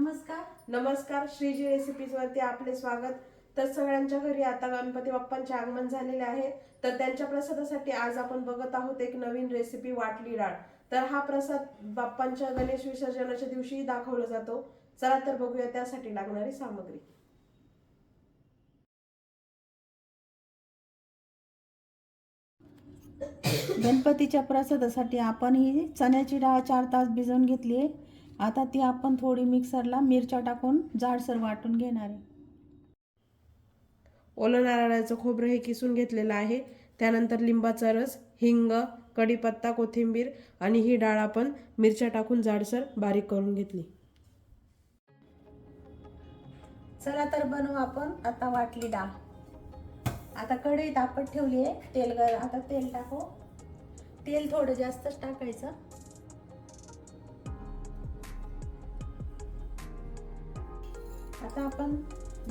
नमस्कार. नमस्कार. श्रीजी रेसिपीज वरती आपले स्वागत. तर सगळ्यांच्या घरी आता गणपती बाप्पांचे आगमन झालेले आहे, तर त्यांच्या प्रसादासाठी आज आपण बघत आहोत एक नवीन रेसिपी, वाटली डाळ. तर हा प्रसाद बाप्पांच्या गणेश विसर्जनाच्या दिवशी दाखवला जातो. चला तर बघूया त्यासाठी लागणारी सामग्री. गणपतीच्या प्रसादासाठी आपण ही चण्याची डाळ 4 तास भिजवून घेतली आहे. आता ती आपण थोडी मिक्सरला मिरच्या टाकून जाडसर वाटून घेणार आहे. ओलं नारळाचं खोबरं हे किसून घेतलेलं आहे. त्यानंतर लिंबाचा रस, हिंग, कढीपत्ता, कोथिंबीर आणि ही डाळ आपण मिरच्या टाकून जाडसर बारीक करून घेतली. चला तर बनवू आपण आता वाटली डाळ. आता कढई तापत ठेवली आहे. आता तेल टाकू. तेल थोडं जास्तच टाकायचं. आता आपण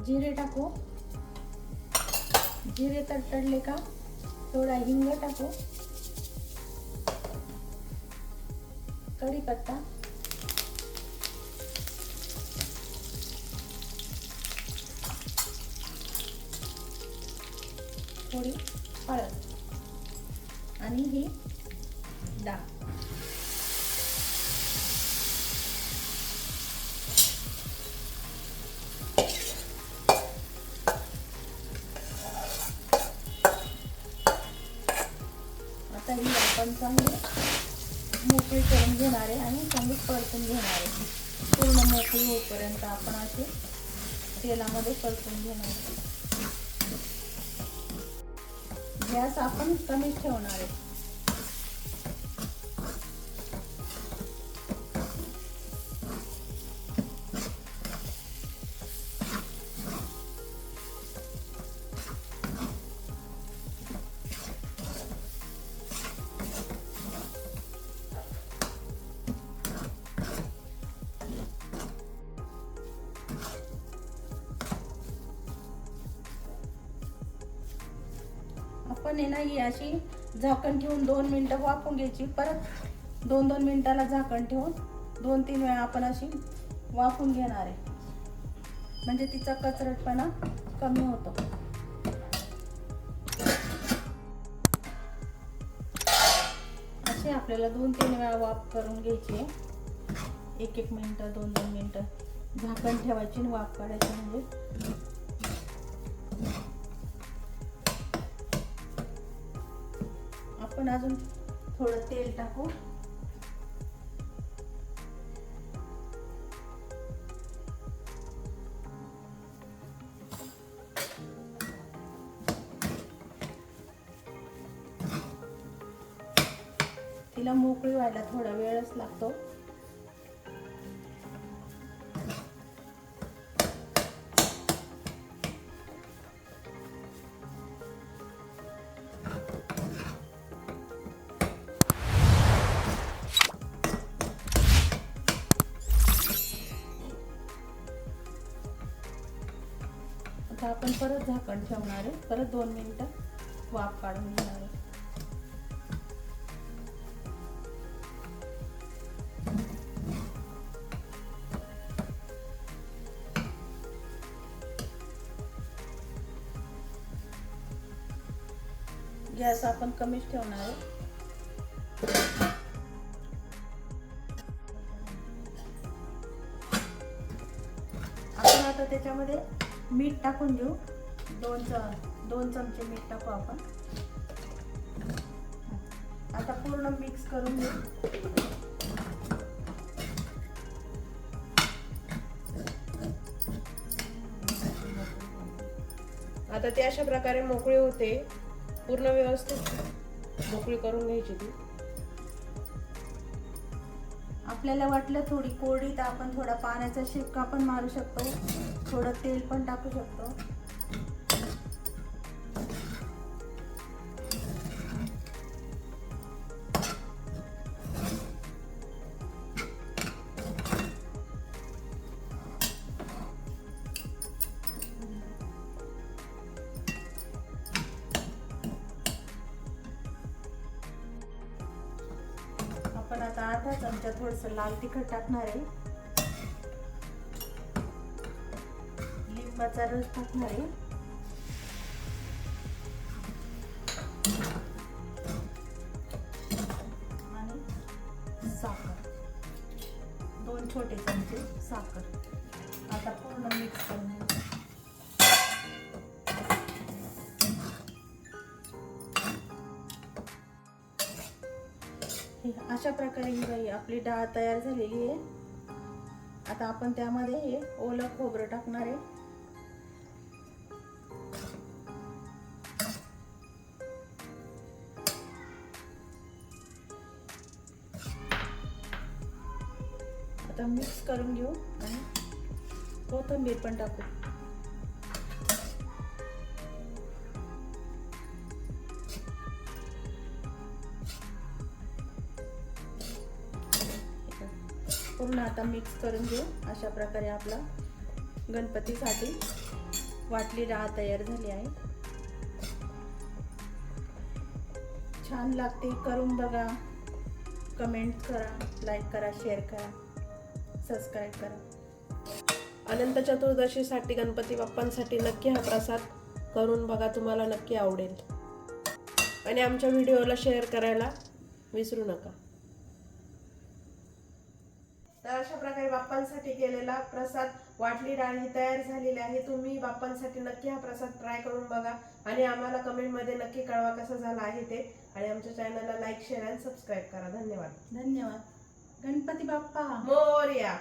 जिरे टाकू. जिरे तडतडले का थोडा हिंग टाकू. कढीपत्ता, थोडी हळद आणि ही डाळ. आता ही आपण चांगली मोकळी करून घेणार आहे आणि चांगली परतून घेणार आहे. पूर्ण मोकळी होईपर्यंत आपण असे तेलामध्ये परतून घेणार आहे. गॅस आपण कमी ठेवणार आहे. आपण आहे ना ही अशी झाकण ठेवून 2 मिनिटं वाफवून घ्यायची. परत 2-2 मिनिटाला झाकण ठेवून 2-3 वेळा आपण अशी वाफवून घेणार आहे, म्हणजे तिचा कचरटपणा कमी होतो. असे आपल्याला 2-3 वेळा वाफ करून घ्यायची. 1-1 मिनिटं, 2-2 मिनिटं झाकण ठेवायची आणि वाफ काढायची. म्हणजे आपण अजून थोडं तेल टाकू. तिला मोकळी व्हायला थोडा वेळच लागतो. आता आपण परत झाकण ठेवणार आहे. परत 2 मिनिटं वाफ काढून घेणार आहे. गॅस आपण कमीच ठेवणार आहे. आपण आता त्याच्यामध्ये मीठ टाकून घेऊ. 2 चमचे मीठ टाकू आपण. आता पूर्ण मिक्स करून घेऊ. आता ती अशा प्रकारे मोकळी होते. पूर्ण व्यवस्थित मोकळी करून घ्यायची ती. आपल्याला वाटलं थोडी कोरडी तर आपण थोडा पाण्याचा शिपका पण मारू शकतो. थोडं तेल पण टाकू शकतो. आपण आता अर्धा चमचा थोडंसं लाल तिखट टाकणार आहे. लिंबाचा रस टाकणार आहे. आणि साखर, 2 छोटे चमचे साखर. आता पूर्ण मिक्स करून घेऊ. अशा प्रकारे ही बाई आपली डाळ तयार झालेली आहे. आता आपण त्यामध्ये हे ओलं खोबरं टाकणार आहे. आता मिक्स करून घेऊ आणि कोथिंबीर पण टाकू. पूर्ण आता मिक्स करून घेऊ. अशा प्रकारे आपला गणपतीसाठी वाटली डाळ तयार झाली आहे. छान लागते, करून बघा. कमेंट करा, लाईक करा, शेअर करा, सबस्क्राईब करा. अनंत चतुर्दशीसाठी गणपती बाप्पांसाठी नक्की हा प्रसाद करून बघा, तुम्हाला नक्की आवडेल. आणि आमच्या व्हिडिओला शेअर करायला विसरू नका. तर अशा प्रकारे बाप्पांसाठी केलेला प्रसाद वाटली डाळ ही तयार झालेली आहे. तुम्ही बाप्पांसाठी नक्की हा प्रसाद ट्राय करून बघा आणि आम्हाला कमेंटमध्ये नक्की कळवा कसा झाला आहे ते. आणि आमच्या चॅनलला लाईक, शेअर आणि सबस्क्राईब करा. धन्यवाद. धन्यवाद. गणपती बाप्पा मोरया.